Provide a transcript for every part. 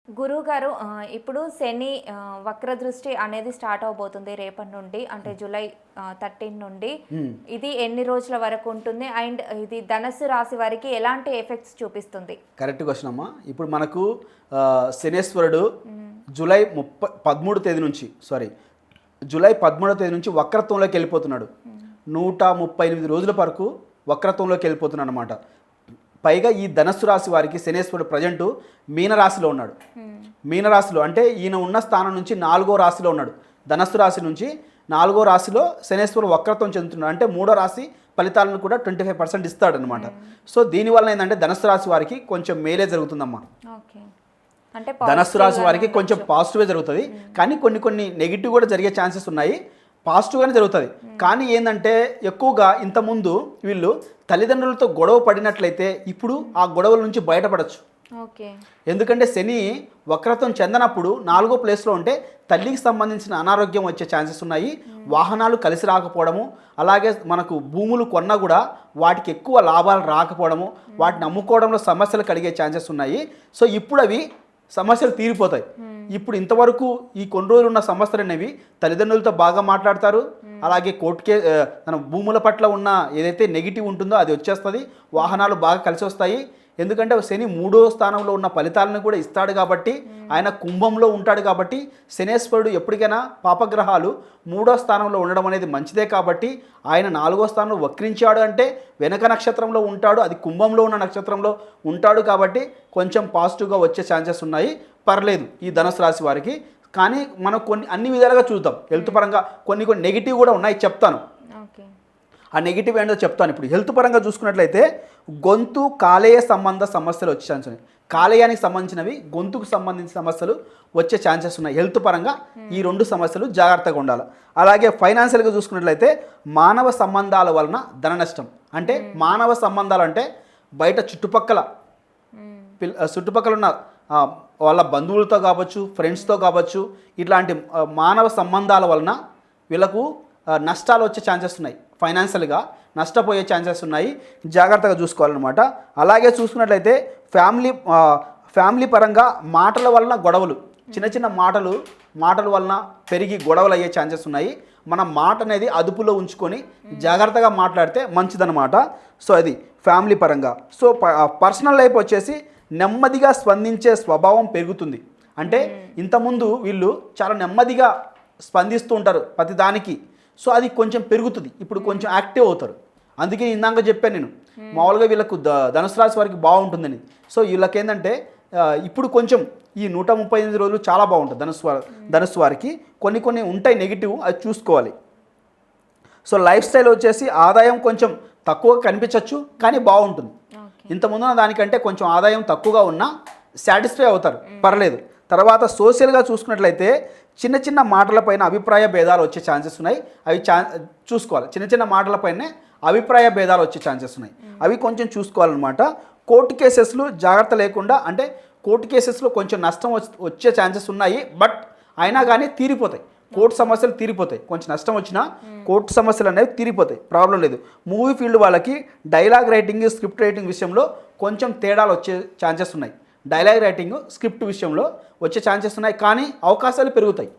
గురువుగారు ఇప్పుడు శని వక్రదృష్టి అనేది స్టార్ట్ అవబోతుంది రేపటి నుండి అంటే జూలై 13 నుండి. ఇది ఎన్ని రోజుల వరకు ఉంటుంది అండ్ ఇది ధనస్సు రాశి వారికి ఎలాంటి ఎఫెక్ట్స్ చూపిస్తుంది? కరెక్ట్ క్వశ్చన్ అమ్మా. ఇప్పుడు మనకు శనేశ్వరుడు జూలై 13వ తేదీ నుంచి జూలై 13వ తేదీ నుంచి వక్రత్వంలోకి వెళ్ళిపోతున్నాడు. 138 రోజుల వరకు వక్రత్వంలోకి వెళ్ళిపోతున్నాడు అనమాట. పైగా ఈ ధనస్సు రాశి వారికి శనేశ్వరుడు ప్రజెంటు మీనరాశిలో ఉన్నాడు. మీనరాశిలో అంటే ఈయన ఉన్న స్థానం నుంచి 4వ రాశిలో ఉన్నాడు. ధనస్సు రాశి నుంచి 4వ రాశిలో శనేశ్వరుడు వక్రత్వం చెందుతున్నాడు. అంటే 3వ రాశి ఫలితాలను కూడా 25% ఇస్తాడు అనమాట. సో దీనివల్ల ఏంటంటే ధనస్సు రాశి వారికి కొంచెం మేలే జరుగుతుందమ్మా. ధనస్సు రాశి వారికి కొంచెం పాజిటివే జరుగుతుంది, కానీ కొన్ని నెగిటివ్ కూడా జరిగే ఛాన్సెస్ ఉన్నాయి. పాజిటివ్గానే జరుగుతుంది. కానీ ఏంటంటే ఎక్కువగా ఇంతకుముందు వీళ్ళు తల్లిదండ్రులతో గొడవ పడినట్లయితే ఇప్పుడు ఆ గొడవల నుంచి బయటపడచ్చు. ఎందుకంటే శని వక్రత్వం చెందనప్పుడు 4వ ప్లేస్లో ఉంటే తల్లికి సంబంధించిన అనారోగ్యం వచ్చే ఛాన్సెస్ ఉన్నాయి. వాహనాలు కలిసి రాకపోవడము, అలాగే మనకు భూములు కొన్నా కూడా వాటికి ఎక్కువ లాభాలు రాకపోవడము, వాటిని అమ్ముకోవడంలో సమస్యలు కలిగే ఛాన్సెస్ ఉన్నాయి. సో ఇప్పుడు అవి సమస్యలు తీరిపోతాయి. ఇప్పుడు ఇంతవరకు ఈ కొన్ని రోజులు ఉన్న సమస్యలు అనేవి తల్లిదండ్రులతో బాగా మాట్లాడతారు. అలాగే కోర్టుకే తన భూముల పట్ల ఉన్న ఏదైతే నెగిటివ్ ఉంటుందో అది వచ్చేస్తుంది. వాహనాలు బాగా కలిసి వస్తాయి. ఎందుకంటే శని 3వ స్థానంలో ఉన్న ఫలితాలను కూడా ఇస్తాడు కాబట్టి, ఆయన కుంభంలో ఉంటాడు కాబట్టి, శనేశ్వరుడు ఎప్పటికైనా పాపగ్రహాలు 3వ స్థానంలో ఉండడం అనేది మంచిదే కాబట్టి, ఆయన 4వ స్థానంలో వక్రించాడు అంటే వెనక నక్షత్రంలో ఉంటాడు, అది కుంభంలో ఉన్న నక్షత్రంలో ఉంటాడు కాబట్టి కొంచెం పాజిటివ్గా వచ్చే ఛాన్సెస్ ఉన్నాయి. పర్లేదు ఈ ధనుసు రాశి వారికి. కానీ మనం అన్ని విధాలుగా చూద్దాం. హెల్త్ పరంగా కొన్ని నెగిటివ్ కూడా ఉన్నాయి, చెప్తాను. ఆ నెగిటివ్ ఏంటో చెప్తాను. ఇప్పుడు హెల్త్ పరంగా చూసుకున్నట్లయితే గొంతు కాలేయ సంబంధ సమస్యలు వచ్చే ఛాన్స్ ఉన్నాయి. కాలేయానికి సంబంధించినవి, గొంతుకు సంబంధించిన సమస్యలు వచ్చే ఛాన్సెస్ ఉన్నాయి. హెల్త్ పరంగా ఈ 2 సమస్యలు జాగ్రత్తగా ఉండాలి. అలాగే ఫైనాన్షియల్గా చూసుకున్నట్లయితే మానవ సంబంధాల వలన ధన నష్టం. అంటే మానవ సంబంధాలు అంటే బయట చుట్టుపక్కల ఉన్న వాళ్ళ బంధువులతో కావచ్చు, ఫ్రెండ్స్తో కావచ్చు, ఇట్లాంటి మానవ సంబంధాల వలన వీళ్ళకు నష్టాలు వచ్చే ఛాన్సెస్ ఉన్నాయి. ఫైనాన్షియల్గా నష్టపోయే ఛాన్సెస్ ఉన్నాయి. జాగ్రత్తగా చూసుకోవాలన్నమాట. అలాగే చూసుకున్నట్లయితే ఫ్యామిలీ పరంగా మాటల వలన గొడవలు, చిన్న మాటల వలన పెరిగి గొడవలు అయ్యే ఛాన్సెస్ ఉన్నాయి. మన మాట అనేది అదుపులో ఉంచుకొని జాగ్రత్తగా మాట్లాడితే మంచిదన్నమాట. సో అది ఫ్యామిలీ పరంగా. సో పర్సనల్ లైఫ్ వచ్చేసి నెమ్మదిగా స్పందించే స్వభావం పెరుగుతుంది. అంటే ఇంతకుముందు వీళ్ళు చాలా నెమ్మదిగా స్పందిస్తూ ఉంటారు ప్రతి దానికి. సో అది కొంచెం పెరుగుతుంది. ఇప్పుడు కొంచెం యాక్టివ్ అవుతారు. అందుకే ఇందాక చెప్పాను నేను, మామూలుగా వీళ్ళకు ధనుసు రాశి వారికి బాగుంటుందని. సో వీళ్ళకి ఏంటంటే ఇప్పుడు కొంచెం ఈ 138 రోజులు చాలా బాగుంటుంది ధనుసు వారికి. కొన్ని ఉంటాయి నెగిటివ్, అది చూసుకోవాలి. సో లైఫ్ స్టైల్ వచ్చేసి ఆదాయం కొంచెం తక్కువగా కనిపించవచ్చు, కానీ బాగుంటుంది. ఇంతకుముందున్న దానికంటే కొంచెం ఆదాయం తక్కువగా ఉన్నా సాటిస్ఫై అవుతారు, పర్లేదు. తర్వాత సోషల్గా చూసుకున్నట్లయితే చిన్న మాటలపైన అభిప్రాయ భేదాలు వచ్చే ఛాన్సెస్ ఉన్నాయి. అవి చూసుకోవాలి. చిన్న మాటలపైనే అభిప్రాయ భేదాలు వచ్చే ఛాన్సెస్ ఉన్నాయి. అవి కొంచెం చూసుకోవాలన్నమాట. కోర్టు కేసెస్లు జాగ్రత్త లేకుండా, అంటే కోర్టు కేసెస్లో కొంచెం నష్టం వచ్చే ఛాన్సెస్ ఉన్నాయి. బట్ అయినా కానీ తీరిపోతాయి. కోర్టు సమస్యలు తీరిపోతాయి. కొంచెం నష్టం వచ్చినా కోర్టు సమస్యలు అనేవి తీరిపోతాయి, ప్రాబ్లం లేదు. మూవీ ఫీల్డ్ వాళ్ళకి డైలాగ్ రైటింగ్, స్క్రిప్ట్ రైటింగ్ విషయంలో కొంచెం తేడాలు వచ్చే ఛాన్సెస్ ఉన్నాయి. డైలాగ్ రైటింగ్, స్క్రిప్ట్ విషయంలో వచ్చే ఛాన్సెస్ ఉన్నాయి, కానీ అవకాశాలు పెరుగుతాయి.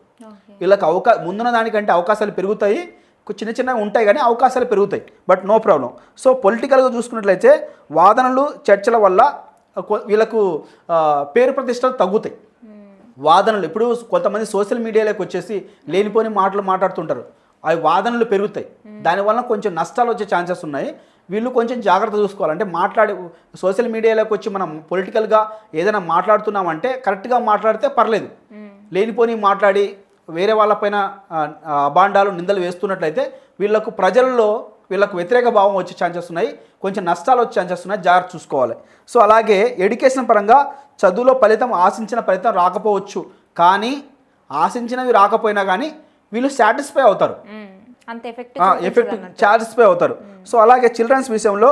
వీళ్ళకి ముందున్న దానికంటే అవకాశాలు పెరుగుతాయి. చిన్నగా ఉంటాయి కానీ అవకాశాలు పెరుగుతాయి, బట్ నో ప్రాబ్లం. సో పొలిటికల్గా చూసుకున్నట్లయితే వాదనలు, చర్చల వల్ల వీళ్ళకు పేరు ప్రతిష్టలు తగ్గుతాయి. వాదనలు ఇప్పుడు కొంతమంది సోషల్ మీడియాలోకి వచ్చేసి లేనిపోని మాటలు మాట్లాడుతుంటారు. అవి వాదనలు పెరుగుతాయి. దానివల్ల కొంచెం నష్టాలు వచ్చే ఛాన్సెస్ ఉన్నాయి. వీళ్ళు కొంచెం జాగ్రత్త చూసుకోవాలి. అంటే సోషల్ మీడియాలోకి వచ్చి మనం పొలిటికల్గా ఏదైనా మాట్లాడుతున్నామంటే కరెక్ట్గా మాట్లాడితే పర్లేదు. లేనిపోని మాట్లాడి వేరే వాళ్ళపైన అభాండాలు, నిందలు వేస్తున్నట్లయితే వీళ్ళకు ప్రజల్లో వీళ్ళకు వ్యతిరేక భావం వచ్చే ఛాన్సెస్ ఉన్నాయి. కొంచెం నష్టాలు వచ్చే ఛాన్సెస్ ఉన్నాయి, జాగ్రత్త చూసుకోవాలి. సో అలాగే ఎడ్యుకేషన్ పరంగా చదువులో ఆశించిన ఫలితం రాకపోవచ్చు, కానీ ఆశించినవి రాకపోయినా కానీ వీళ్ళు సాటిస్ఫై అవుతారు, సాటిస్ఫై అవుతారు. సో అలాగే చిల్డ్రన్స్ విషయంలో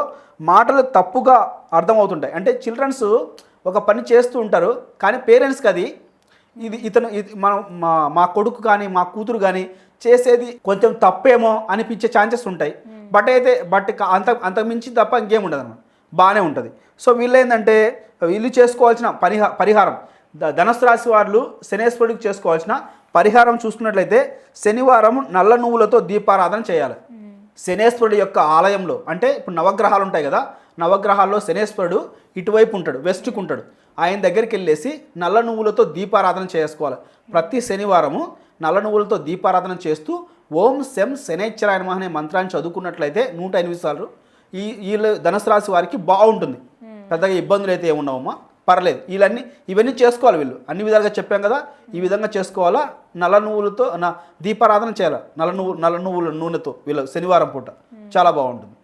మాటలు తప్పుగా అర్థమవుతుంటాయి. అంటే చిల్డ్రన్స్ ఒక పని చేస్తూ ఉంటారు, కానీ పేరెంట్స్కి అది మా కొడుకు కానీ మా కూతురు కానీ చేసేది కొంచెం తప్పేమో అనిపించే ఛాన్సెస్ ఉంటాయి. బట్ అంతకుమించి తప్ప ఇంకేం ఉండదు అన్నమాట, బాగానే ఉంటుంది. సో వీళ్ళు ఏంటంటే వీళ్ళు చేసుకోవాల్సిన పరిహారం ధనుసు రాశి వాళ్ళు శనేశ్వరుడికి చేసుకోవాల్సిన పరిహారం చూసుకున్నట్లయితే శనివారం నల్ల నువ్వులతో దీపారాధన చేయాలి. శనేశ్వరుడి యొక్క ఆలయంలో, అంటే ఇప్పుడు నవగ్రహాలు ఉంటాయి కదా, నవగ్రహాల్లో శనేశ్వరుడు ఇటువైపు ఉంటాడు, వెస్ట్కి ఉంటాడు. ఆయన దగ్గరికి వెళ్ళేసి నల్ల నువ్వులతో దీపారాధన చేసుకోవాలి. ప్రతి శనివారము నల్ల నువ్వులతో దీపారాధన చేస్తూ ఓం శం శనేశ్వరాయ నమః అనే మంత్రాన్ని చదువుకున్నట్లయితే 108 సార్లు వీళ్ళు ధనుసు రాశి వారికి బాగుంటుంది. పెద్దగా ఇబ్బందులు అయితే ఏమున్నావమ్మా, పర్లేదు. ఇవన్నీ చేసుకోవాలి వీళ్ళు. అన్ని విధాలుగా చెప్పాం కదా, ఈ విధంగా చేసుకోవాలా. నల్ల నువ్వులతో దీపారాధన చేయాలి, నల్ల నువ్వుల నూనెతో వీళ్ళు శనివారం పూట చాలా బాగుంటుంది.